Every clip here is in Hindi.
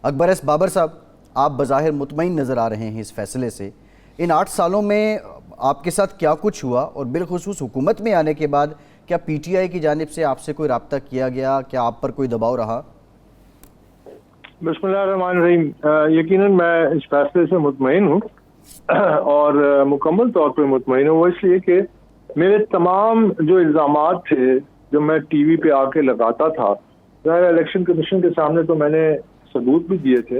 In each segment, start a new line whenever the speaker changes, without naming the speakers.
अकबर एस बाबर साहब, आप बज़ाहिर मुतमईन नज़र आ रहे हैं इस फैसले से। इन 8 सालों में आपके साथ क्या कुछ हुआ और बिलखुसूस हुकूमत में आने के बाद क्या PTI की जानिब से आपसे कोई रब्ता किया गया, क्या आप पर कोई दबाव रहा?
बिस्मिल्लाहिर्रहमानिर्रहीम। यकीनन मैं इस फैसले से मुतमईन हूँ और मुकम्मल तौर पर मुतमईन हूँ। वो इसलिए कि मेरे तमाम जो इल्ज़ामात थे जो मैं टीवी पे आके लगाता था, ज़ाहिर इलेक्शन कमीशन के सामने तो मैंने सबूत भी दिए थे,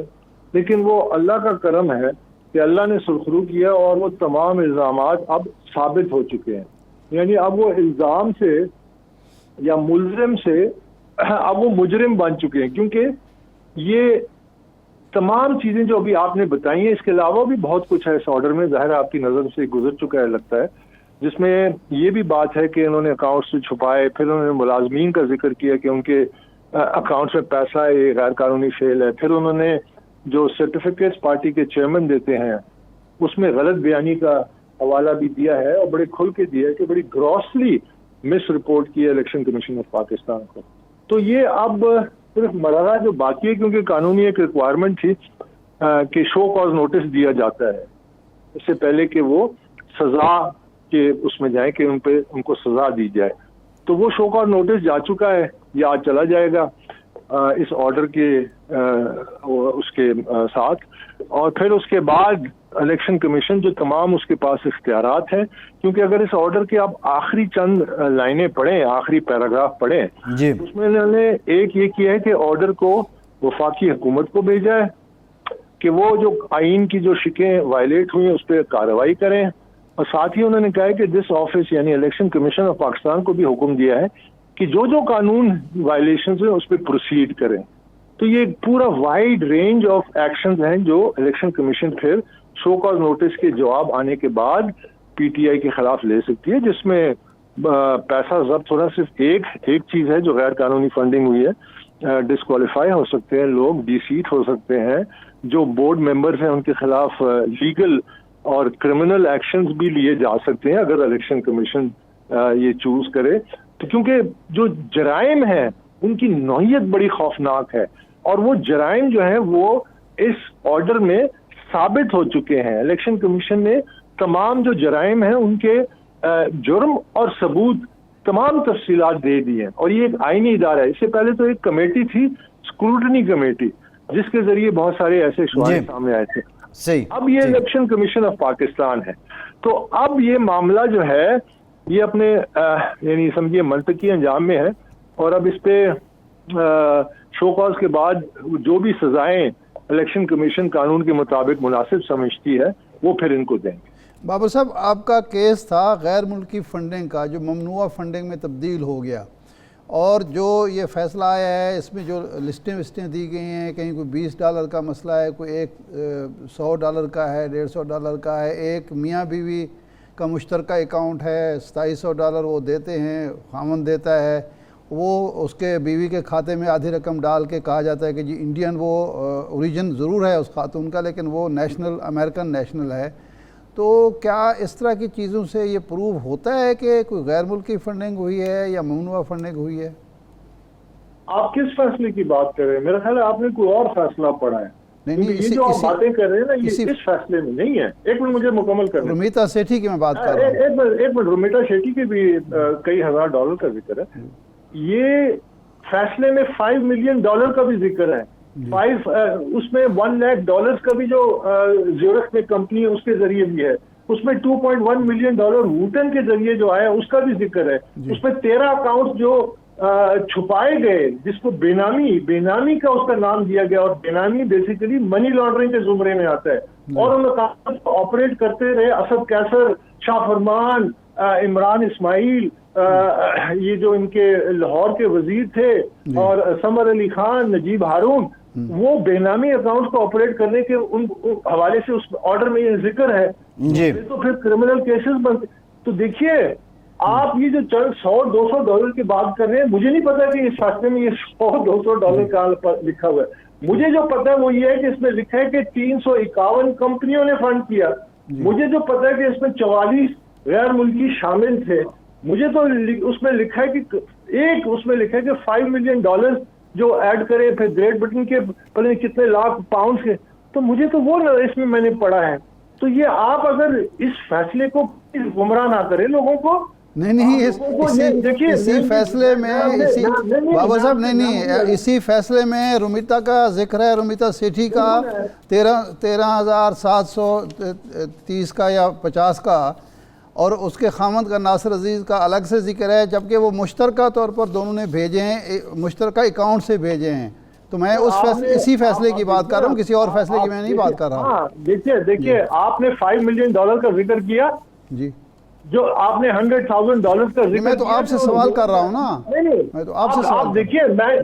लेकिन वो अल्लाह का करम है कि अल्लाह ने सुरखरू किया और वो तमाम इल्ज़ामात अब साबित हो चुके हैं। यानी अब वो इल्ज़ाम से या मुलजिम से अब वो मुजरिम बन चुके हैं, क्योंकि ये तमाम चीज़ें जो अभी आपने बताई हैं, इसके अलावा भी बहुत कुछ है इस ऑर्डर में, ज़ाहिर आपकी नज़र से गुजर चुका है लगता है, जिसमें ये भी बात है कि इन्होंने अकाउंट से छुपाए, फिर उन्होंने मुलाजमीन का जिक्र किया कि उनके अकाउंट में पैसा है, ये गैर कानूनी फेल है। फिर उन्होंने जो सर्टिफिकेट्स पार्टी के चेयरमैन देते हैं उसमें गलत बयानी का हवाला भी दिया है और बड़े खुल के दिया है कि बड़ी ग्रॉसली मिस रिपोर्ट की है इलेक्शन कमीशन ऑफ पाकिस्तान को। तो ये अब सिर्फ मरहला जो बाकी है, क्योंकि कानूनी एक रिक्वायरमेंट थी कि शो कॉज नोटिस दिया जाता है इससे पहले कि वो सजा के उसमें जाए कि उनको सजा दी जाए। तो वो शो कॉज नोटिस जा चुका है, ये आज चला जाएगा इस ऑर्डर के उसके साथ। और फिर उसके बाद इलेक्शन कमीशन जो तमाम उसके पास इख्तियारात हैं, क्योंकि अगर इस ऑर्डर के आप आखिरी चंद लाइनें पढ़ें, आखिरी पैराग्राफ पढ़ें, तो उसमें इन्होंने एक ये किया है कि ऑर्डर को वफाकी हुकूमत को भेजा है कि वो जो आइन की जो शिकें वायलेट हुई हैं उस पर कार्रवाई करें, और साथ ही उन्होंने कहा है कि दिस ऑफिस यानी इलेक्शन कमीशन ऑफ पाकिस्तान को भी हुक्म दिया है कि जो जो कानून वायलेशन है उस पर प्रोसीड करें। तो ये पूरा वाइड रेंज ऑफ एक्शंस हैं जो इलेक्शन कमीशन फिर शो कॉज नोटिस के जवाब आने के बाद PTI के खिलाफ ले सकती है, जिसमें पैसा जब्त होना सिर्फ एक चीज है जो गैर कानूनी फंडिंग हुई है। डिस्क्वालीफाई हो सकते हैं लोग, डिसीट हो सकते हैं, जो बोर्ड मेंबर्स हैं उनके खिलाफ लीगल और क्रिमिनल एक्शंस भी लिए जा सकते हैं अगर इलेक्शन कमीशन ये चूज करे। तो क्योंकि जो जराइम है उनकी नौइयत बड़ी खौफनाक है और वो जराइम जो है वो इस ऑर्डर में साबित हो चुके हैं। इलेक्शन कमीशन ने तमाम जो जराइम हैं उनके जुर्म और सबूत तमाम तफसीलात दे दी हैं, और ये एक आईनी इदारा है। इससे पहले तो एक कमेटी थी, स्क्रूटनी कमेटी, जिसके जरिए बहुत सारे ऐसे शुआरे सामने आए थे।
सही।
अब ये इलेक्शन कमीशन ऑफ पाकिस्तान है, तो अब ये मामला जो है ये अपने यानी समझिए मंतकी अंजाम में है, और अब इस पे शो कॉज के बाद जो भी सजाएं इलेक्शन कमीशन कानून के मुताबिक मुनासिब समझती है वो फिर इनको देंगे।
बाबर साहब, आपका केस था गैर मुल्की फंडिंग का जो ममनुआ फंडिंग में तब्दील हो गया, और जो ये फैसला आया है इसमें जो लिस्टें विस्टें दी गई हैं, कहीं कोई $20 का मसला है, कोई एक $100 का है, $150 का है, एक मियाँ बीवी का मुश्तरका अकाउंट है, $2700 वो देते हैं, खामन देता है, वो उसके बीवी के खाते में आधी रकम डाल के कहा जाता है कि जी इंडियन वो ओरिजिन ज़रूर है उस खातून का, लेकिन वो नेशनल अमेरिकन नेशनल है। तो क्या इस तरह की चीज़ों से ये प्रूव होता है कि कोई गैर मुल्की फंडिंग हुई है या ममनुआ फंडिंग हुई है?
आप किस फैसले की बात कर रहे हैं? मेरा ख्याल है आपने कोई और फैसला पढ़ा है। नहीं, ये जो आप बातें कर रहे हैं ना, ये इस फैसले में नहीं है। एक मिनट मुझे मुकम्मल करना।
रुमीता सेठी की मैं बात कर रहा हूँ।
एक मिनट, रुमीता सेठी की भी कई $1000 का जिक्र है। ये फैसले में $5 मिलियन का भी जिक्र है। उसमें $1 लाख का भी जो ज़्यूरिख में कंपनी है उसके जरिए भी है। उसमें $2.1 मिलियन वूटन के जरिए जो आया उसका भी जिक्र है। उसमें 13 अकाउंट जो छुपाए गए, जिसको बेनामी का उसका नाम दिया गया, और बेनामी बेसिकली मनी लॉन्ड्रिंग के जुमरे में आता है, और उन अकाउंट को ऑपरेट करते रहे असद कैसर, शाह फरमान, इमरान इस्माइल, ये जो इनके लाहौर के वजीर थे, और समर अली खान, नजीब हारून, वो बेनामी अकाउंट को ऑपरेट करने के उन हवाले से उस ऑर्डर में ये जिक्र है। तो फिर क्रिमिनल केसेस बनते। तो देखिए आप ये जो चल $100-200 की बात कर रहे हैं, मुझे नहीं पता कि इस फैसले में ये $100-200 का लिखा हुआ है। मुझे जो पता है वो ये है कि इसमें लिखा है कि 351 कंपनियों ने फंड किया। मुझे जो पता है कि इसमें 44 गैर मुल्की शामिल थे। मुझे तो उसमें लिखा है कि $5 मिलियन जो ऐड करे, फिर ग्रेट ब्रिटेन के पता नहीं कितने लाख पाउंड के, तो मुझे तो वो इसमें मैंने पढ़ा है। तो ये आप अगर इस फैसले को गुमराह ना करें लोगों को।
नहीं, इसी फैसले में बाबा साहब नहीं, इसी फैसले में रुमिता का जिक्र है, रुमिता सेठी का 13,730 का या 50 का, और उसके खामद का नासिर अजीज़ का अलग से जिक्र है, जबकि वो मुश्तरका तौर पर दोनों ने भेजे हैं, मुश्तरका अकाउंट से भेजे हैं। तो मैं उस इसी फैसले की बात कर रहा हूँ, किसी और फैसले की मैं नहीं बात कर रहा हूँ।
देखिए आपने $5 मिलियन का जिक्र किया
जी,
जो आपने $100,000 का जिक्र,
मैं तो आपसे सवाल कर रहा हूँ ना।
नहीं,
मैं तो आपसे सवाल,
आप देखिए, मैं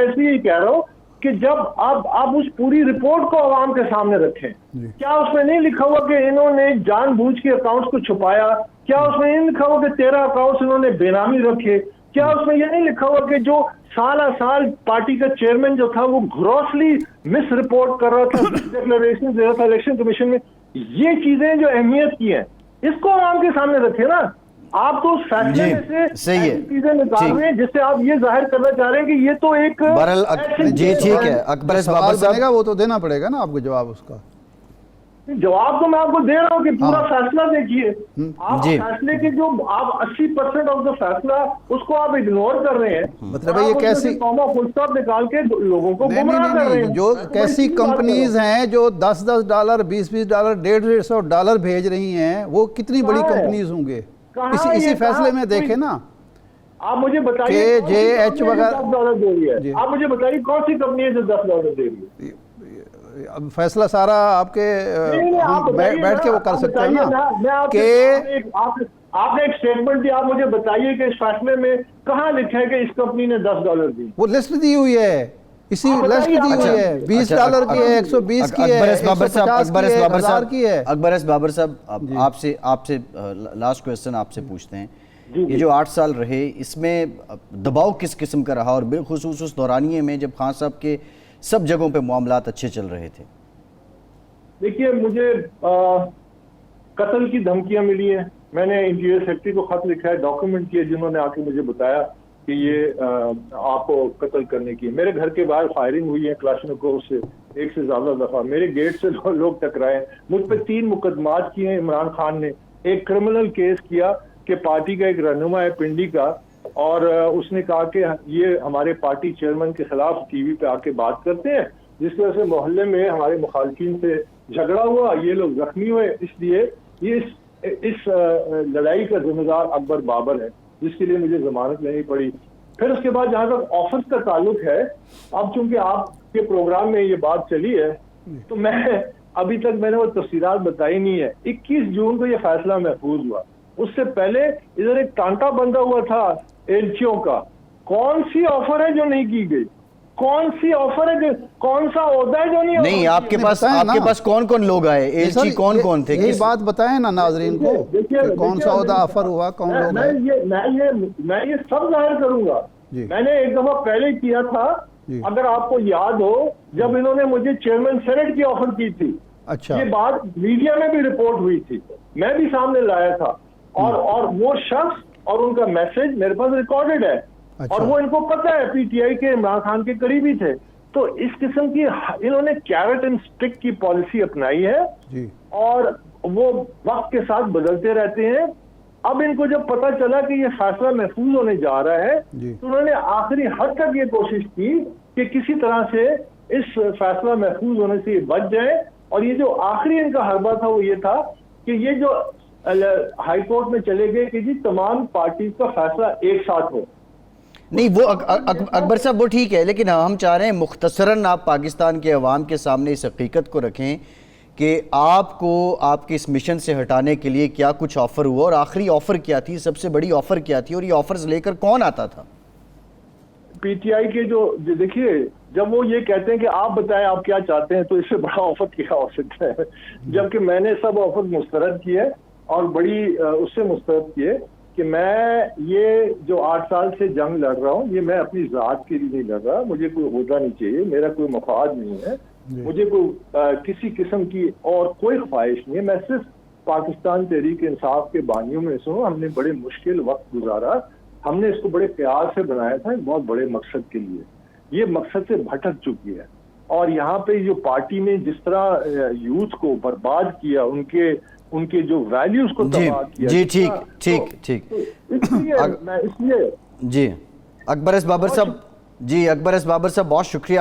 इसलिए कह रहा हूँ कि जब आप उस पूरी रिपोर्ट को आवाम के सामने रखें, क्या उसमें नहीं लिखा हुआ कि इन्होंने जानबूझ के अकाउंट्स को छुपाया? क्या उसमें नहीं लिखा हुआ कि 13 अकाउंट्स इन्होंने बेनामी रखे? क्या उसमें यह नहीं लिखा हुआ कि जो साल पार्टी का चेयरमैन जो था वो ग्रॉसली मिस रिपोर्ट कर रहा था, डिक्लेरेशन दे रहा था इलेक्शन कमीशन में? ये चीजें जो अहमियत की हैं, इसको आवाम के सामने रखे ना। आप तो उस फैसले में से
सही है,
चीजें निकाल रहे हैं जिससे आप ये जाहिर करना चाह रहे हैं कि ये तो एक
जी ठीक है। अकबर
सवाल बनेगा वो तो देना पड़ेगा ना आपको जवाब। उसका
जवाब तो मैं आपको दे रहा हूँ कि पूरा फैसला देखिए आप।
जी,
फैसले के जो आप 80% ऑफ द फैसला उसको आप इग्नोर कर रहे हैं।
मतलब ये कैसी
फुल स्टॉप निकाल के लोगों को गुमराह कर रहे हैं।
जो कैसी कंपनीज हैं जो $10 $20 $150 भेज रही हैं, वो कितनी बड़ी कंपनीज होंगे? इसी फैसले में देखें ना।
आप मुझे बताइए
JH वगैरह
$10 दे रही है। आप मुझे बताइए कौन सी कंपनी है जो $10 दे रही है?
अब फैसला सारा आपके बैठ के वो कर सकते हैं ना कि
आपने एक स्टेटमेंट दिया। आप मुझे बताइए कि इस फैसले में कहाँ लिखा है कि इस कंपनी ने $10 दी?
वो लिस्ट दी हुई है, इसी लिस्ट दी हुई है। $20 की है, 120 की है, 150 की है।
अकबर बाबर साहब, आपसे लास्ट क्वेश्चन आपसे पूछते हैं। ये जो 8 साल रहे, इसमें दबाव किस किस्म का रहा, और बिलखुसूस उस दौरानिए में जब खान साहब के सब जगहों पे मामलात अच्छे चल रहे थे?
देखिए, मुझे कत्ल की धमकियां मिली हैं। मैंने इंटीरियर सेक्रेटरी को खत लिखा है, डॉक्यूमेंट किया, जिन्होंने आके मुझे बताया कि ये आपको कत्ल करने की। मेरे घर के बाहर फायरिंग हुई है क्लाशनिकोव से 1 से ज्यादा दफा। मेरे गेट से लोग टकराए। मुझ पर 3 मुकदमात किए हैं इमरान खान ने। एक क्रिमिनल केस किया कि पार्टी का एक रहनुमा है पिंडी का, और उसने कहा कि ये हमारे पार्टी चेयरमैन के खिलाफ टीवी पे आके बात करते हैं, जिसकी वजह से मोहल्ले में हमारे मुखालफिन से झगड़ा हुआ, ये लोग जख्मी हुए। इसलिए ये इस लड़ाई का जिम्मेदार अकबर बाबर है, जिसके लिए मुझे जमानत लेनी पड़ी। फिर उसके बाद जहां तक ऑफिस का ताल्लुक है, अब चूंकि आपके प्रोग्राम में ये बात चली है, तो मैं अभी तक मैंने वो तफसीलात बताई नहीं है। 21 जून को ये फैसला महफूज हुआ। उससे पहले इधर एक टांटा बंधा हुआ था एलचियों का। कौन सी ऑफर है जो नहीं की गई? कौन सी ऑफर है? कौन सा ओहदा है जो नहीं?
आपके पास कौन कौन लोग आए? एलची कौन कौन थे?
ये बात बताएं ना नाजरीन को, कौन सा ओहदा ऑफर हुआ, कौन लोग आए?
मैं ये सब जाहिर करूंगा। मैंने एक दफा पहले किया था, अगर आपको याद हो, जब इन्होंने मुझे चेयरमैन सेनेट की ऑफर की थी।
अच्छा,
ये बात मीडिया में भी रिपोर्ट हुई थी, मैं भी सामने लाया था, और वो शख्स और उनका मैसेज मेरे पास रिकॉर्डेड है। अच्छा। और वो इनको पता है, पीटीआई के इमरान खान के करीबी थे। तो इस किस्म की इन्होंने कैरेट एंड स्टिक की पॉलिसी अपनाई है जी। और वो वक्त के साथ बदलते रहते हैं। अब इनको जब पता चला कि ये फैसला महफूज होने जा रहा है, तो उन्होंने आखिरी हद तक ये कोशिश की कि किसी तरह से इस फैसला महफूज होने से बच जाए। और ये जो आखिरी इनका हरबा था वो ये था कि ये जो हाई कोर्ट में चले गए कि जी तमाम पार्टी का फैसला एक साथ हो।
नहीं, वो अकबर साहब वो ठीक है, लेकिन हम चाह रहे हैं मुख्तसरन आप पाकिस्तान के अवाम के सामने इस हकीकत को रखें कि आपको आपके इस मिशन से हटाने के लिए क्या कुछ ऑफर हुआ, और आखिरी ऑफर क्या थी, सबसे बड़ी ऑफर क्या थी, और ये ऑफर्स लेकर कौन आता था?
पीटीआई के जो देखिए, जब वो ये कहते हैं कि आप बताएं आप क्या चाहते हैं, तो इससे बड़ा ऑफर क्या हो सकता है? जबकि मैंने सब ऑफर मुस्तरद किए, और बड़ी उससे मुस्तरद किए कि मैं ये जो 8 साल से जंग लड़ रहा हूँ, ये मैं अपनी ज़ात के लिए नहीं लड़ रहा। मुझे कोई ओहदा नहीं चाहिए, मेरा कोई मफाद नहीं है, मुझे कोई किसी किस्म की और कोई ख्वाहिश नहीं है। मैं सिर्फ पाकिस्तान तहरीक इंसाफ के बानियों में से हूँ। हमने बड़े मुश्किल वक्त गुजारा, हमने इसको बड़े प्यार से बनाया था, एक बहुत बड़े मकसद के लिए। ये मकसद से भटक चुकी है। और यहाँ पे जो पार्टी ने जिस तरह यूथ को बर्बाद किया, उनके जो वैल्यूज को तबाह किया।
जी ठीक।
इसलिए
जी अकबर एस बाबर साहब, बहुत शुक्रिया